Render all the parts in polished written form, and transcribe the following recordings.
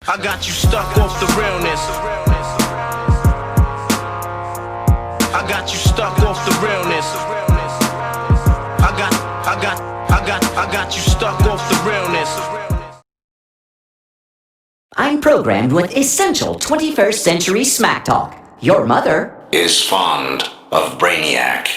I got you stuck off the realness. I got you stuck off the realness. I got you stuck off the realness. I'm programmed with essential 21st century smack talk. Your mother is fond of Brainiac.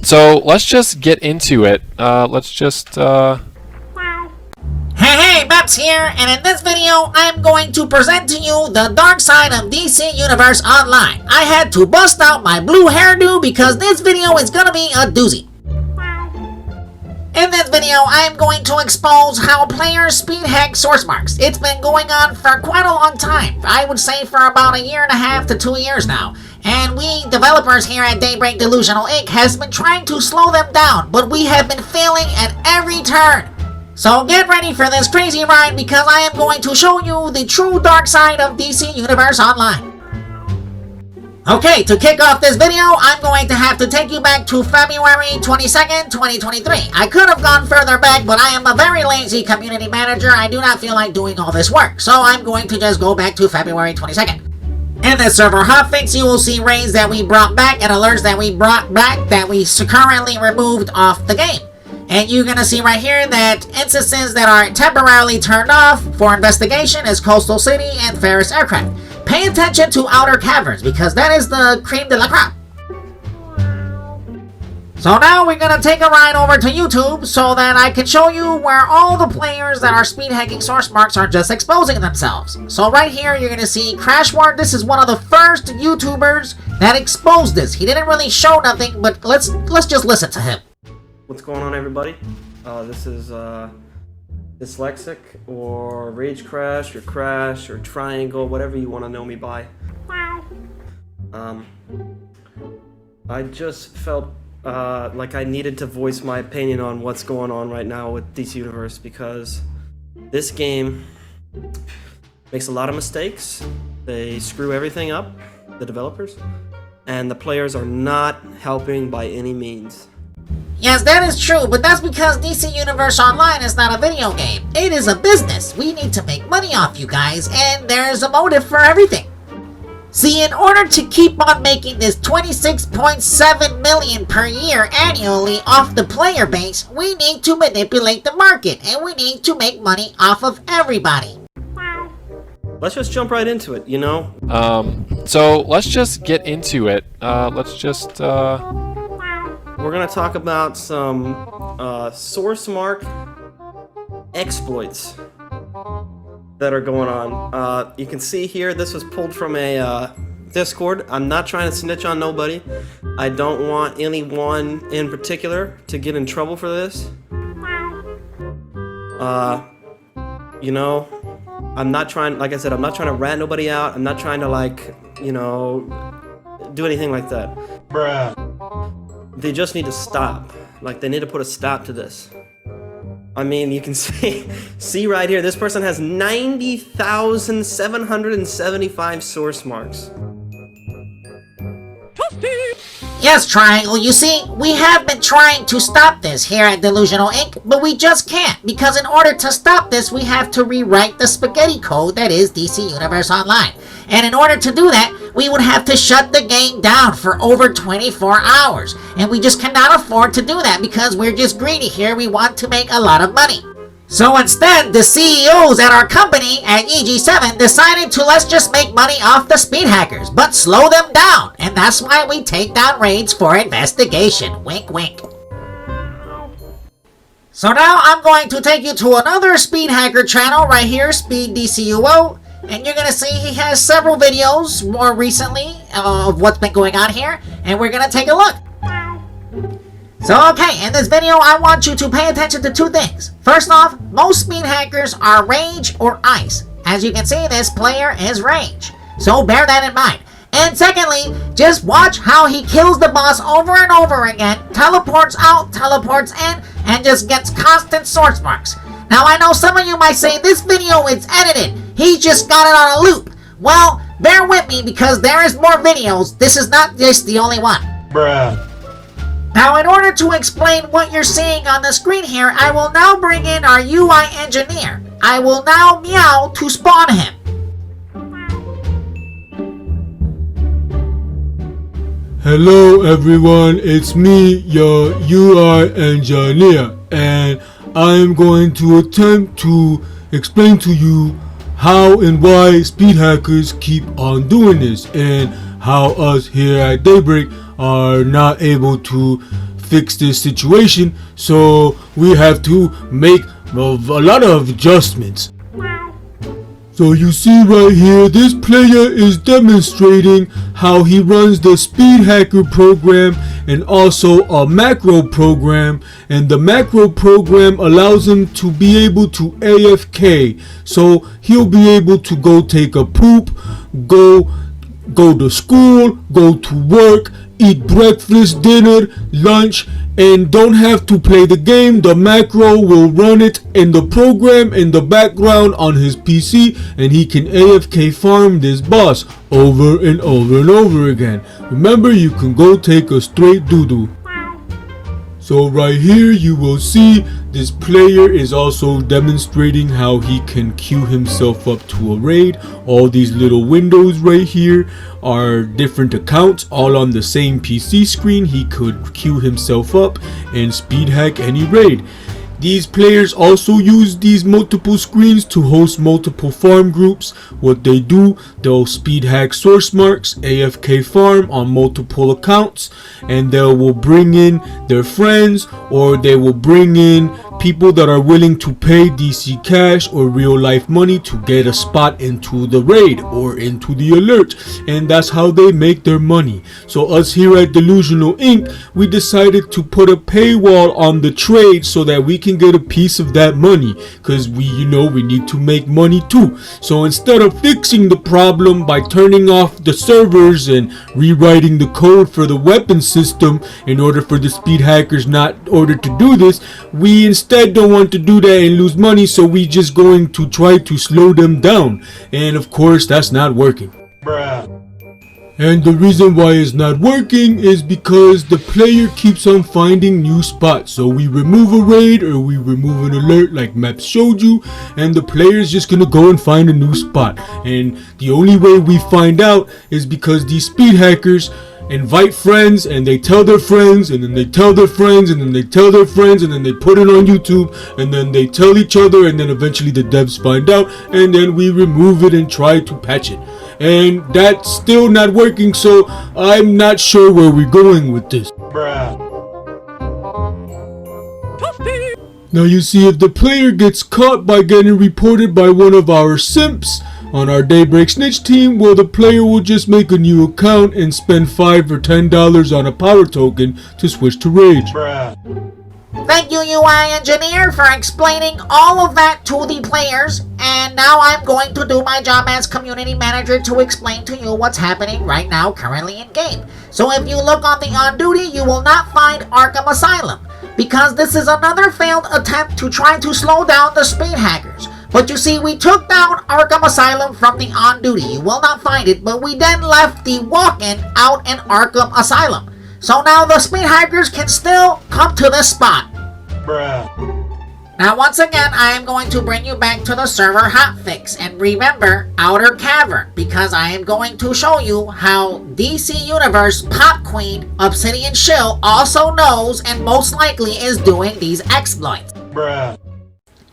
So let's just get into it. Hey, Mepps here, and in this video, I'm going to present to you the dark side of DC Universe Online. I had to bust out my blue hairdo because this video is gonna be a doozy. In this video, I'm going to expose how players speed hack source marks. It's been going on for quite a long time. I would say for about 1.5 to 2 years now. And we developers here at Daybreak Delusional Inc. has been trying to slow them down, but we have been failing at every turn. So get ready for this crazy ride because I am going to show you the true dark side of DC Universe Online. Okay, to kick off this video, I'm going to have to take you back to February 22nd, 2023. I could have gone further back, but I am a very lazy community manager. I do not feel like doing all this work, so I'm going to just go back to February 22nd. In the server hotfix, you will see raids that we brought back and alerts that we brought back that we currently removed off the game. And you're going to see right here that instances that are temporarily turned off for investigation is Coastal City and Ferris Aircraft. Pay attention to Outer Caverns because that is the cream de la crop. So now we're going to take a ride over to YouTube so that I can show you where all the players that are speed hacking source marks are just exposing themselves. So right here you're going to see Crashward. This is one of the first YouTubers that exposed this. He didn't really show nothing, but let's just listen to him. What's going on, everybody? This is Dyslexic or Rage Crash or Crash or Triangle, whatever you want to know me by. I just felt like I needed to voice my opinion on what's going on right now with DC Universe because this game makes a lot of mistakes. They screw everything up, the developers, and the players are not helping by any means. Yes, that is true, but that's because DC Universe Online is not a video game. It is a business. We need to make money off you guys, and there's a motive for everything. See, in order to keep on making this 26.7 million per year annually off the player base, we need to manipulate the market, and we need to make money off of everybody. Let's just jump right into it, you know? So let's just get into it. We're gonna talk about some source mark exploits that are going on. You can see here, this was pulled from a Discord. I'm not trying to snitch on nobody. I don't want anyone in particular to get in trouble for this. You know, I'm not trying, like I said, I'm not trying to rat nobody out. I'm not trying to, like, you know, do anything like that. Bruh. They just need to stop. Like, they need to put a stop to this. I mean, you can see right here, this person has 90,775 source marks. Yes, Triangle, you see, we have been trying to stop this here at Delusional Inc., but we just can't, because in order to stop this, we have to rewrite the spaghetti code that is DC Universe Online. And in order to do that, we would have to shut the game down for over 24 hours. And we just cannot afford to do that because we're just greedy here. We want to make a lot of money. So instead, the CEOs at our company at EG7 decided to let's just make money off the speed hackers, but slow them down. And that's why we take down raids for investigation. Wink, wink. So now I'm going to take you to another speed hacker channel right here, Speed DCUO. And you're going to see he has several videos more recently of what's been going on here. And we're going to take a look. So okay, in this video I want you to pay attention to two things. First off, most speed hackers are Rage or Ice. As you can see, this player is Rage. So bear that in mind. And secondly, just watch how he kills the boss over and over again, teleports out, teleports in, and just gets constant source marks. Now I know some of you might say this video is edited. He just got it on a loop. Well, bear with me because there is more videos. This is not just the only one. Bruh. Now in order to explain what you're seeing on the screen here, I will now bring in our UI engineer. I will now meow to spawn him. Hello everyone, it's me, your UI engineer, and I am going to attempt to explain to you how and why speed hackers keep on doing this, and how us here at Daybreak are not able to fix this situation, so we have to make a lot of adjustments. So you see right here, this player is demonstrating how he runs the speed hacker program and also a macro program, and the macro program allows him to be able to AFK, so he'll be able to go take a poop, go to school, go to work, eat breakfast, dinner, lunch, and don't have to play the game. The macro will run it in the program in the background on his PC, and he can AFK farm this boss over and over and over again. Remember, you can go take a straight doo-doo. So right here you will see this player is also demonstrating how he can queue himself up to a raid. All these little windows right here are different accounts all on the same PC screen. He could queue himself up and speed hack any raid. These players also use these multiple screens to host multiple farm groups. What they do, they'll speed hack source marks, AFK farm on multiple accounts, and they will bring in their friends, or they will bring in people that are willing to pay DC cash or real life money to get a spot into the raid or into the alert, and that's how they make their money. So us here at Delusional Inc., we decided to put a paywall on the trade so that we can get a piece of that money, because we need to make money too. So instead of fixing the problem by turning off the servers and rewriting the code for the weapon system in order for the speed hackers not order to do this, we instead don't want to do that and lose money, so we just going to try to slow them down, and of course that's not working. And the reason why it's not working is because the player keeps on finding new spots. So we remove a raid or we remove an alert like Mepps showed you, and the player is just gonna go and find a new spot. And the only way we find out is because these speed hackers invite friends, and they tell their friends, and then they tell their friends, and then they tell their friends, and then they put it on YouTube, and then they tell each other, and then eventually the devs find out, and then we remove it and try to patch it. And that's still not working, so I'm not sure where we're going with this. Now you see, if the player gets caught by getting reported by one of our simps on our Daybreak Snitch team, well, the player will just make a new account and spend $5 or $10 on a power token to switch to Rage. Thank you, UI engineer, for explaining all of that to the players, and now I'm going to do my job as community manager to explain to you what's happening right now currently in game. So if you look on the on duty, you will not find Arkham Asylum, because this is another failed attempt to try to slow down the speed hackers. But you see, we took down Arkham Asylum from the on duty. You will not find it, but we then left the walk-in out in Arkham Asylum. So now the speed hackers can still come to this spot. Now once again, I am going to bring you back to the server hotfix, and remember Outer Cavern, because I am going to show you how DC Universe Pop Queen Obsidian Shill also knows and most likely is doing these exploits.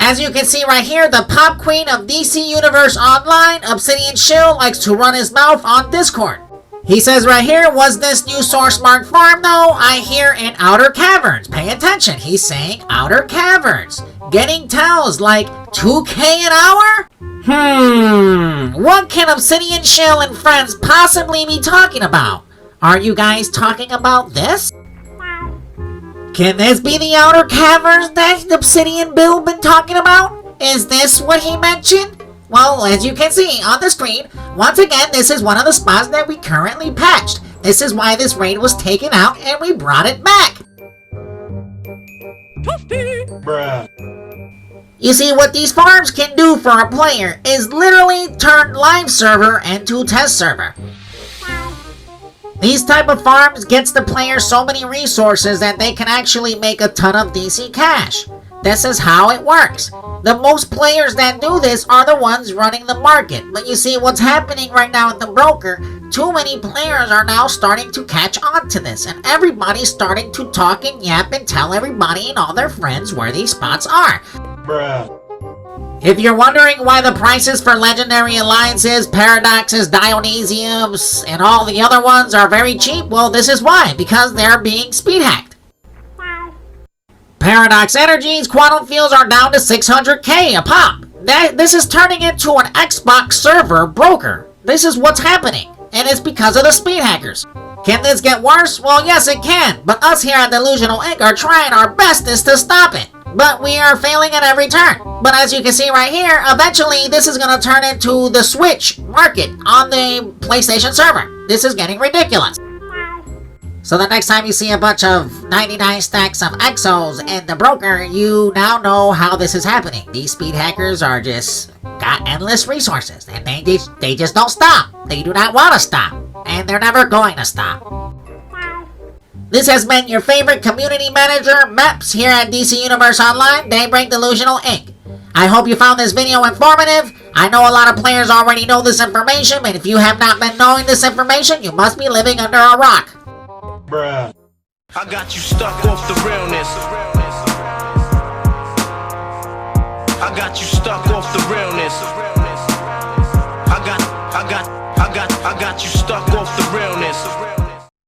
As you can see right here, the Pop Queen of DC Universe Online, Obsidian Shill, likes to run his mouth on Discord. He says right here, was this new source mark farm though? I hear in Outer Caverns. Pay attention, he's saying Outer Caverns. Getting tells like 2K an hour? What can Obsidian Shill and friends possibly be talking about? Are you guys talking about this? Can this be the Outer Caverns that Obsidian Bill been talking about? Is this what he mentioned? Well, as you can see on the screen, once again, this is one of the spots that we currently patched. This is why this raid was taken out and we brought it back. You see, what these farms can do for a player is literally turn live server into test server. These type of farms gets the player so many resources that they can actually make a ton of DC cash. This is how it works. The most players that do this are the ones running the market. But you see, what's happening right now at the broker, too many players are now starting to catch on to this. And everybody's starting to talk and yap and tell everybody and all their friends where these spots are. If you're wondering why the prices for Legendary Alliances, Paradoxes, Dionysiums, and all the other ones are very cheap, well, this is why. Because they're being speed hacked. Paradox Energies, Quantum Fields are down to 600k a pop. This is turning into an Xbox server broker. This is what's happening. And it's because of the speed hackers. Can this get worse? Well, yes it can. But us here at Delusional Inc. are trying our bestest to stop it. But we are failing at every turn. But as you can see right here, eventually this is going to turn into the Switch market on the PlayStation server. This is getting ridiculous. So the next time you see a bunch of 99 stacks of Exos in the broker, you now know how this is happening. These speed hackers are just got endless resources, and they just don't stop. They do not want to stop, and they're never going to stop. This has been your favorite community manager, Mepps, here at DC Universe Online, Daybreak Delusional Inc. I hope you found this video informative. I know a lot of players already know this information, but if you have not been knowing this information, you must be living under a rock. I got you stuck off the realness. I got you stuck off the realness. I got you stuck off